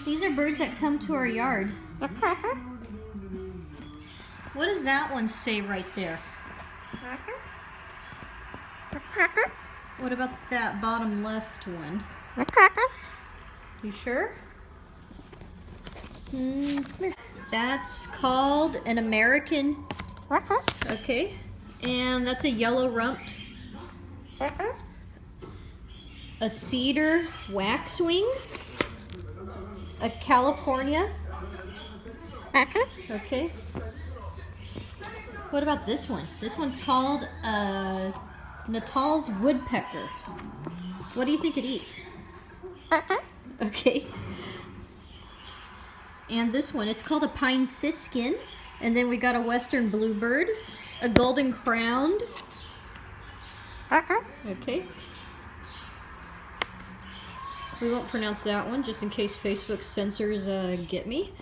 These are birds that come to our yard. What does that one say right there? What about that bottom left one? You sure? That's called an American. Okay. And that's a yellow rumped. A cedar waxwing. A California. Okay. What about this one? This one's called Natal's woodpecker. What do you think it eats? Okay. And this one, it's called a pine siskin. And then we got a western bluebird, a golden crowned. Okay. We won't pronounce that one just in case Facebook censors get me.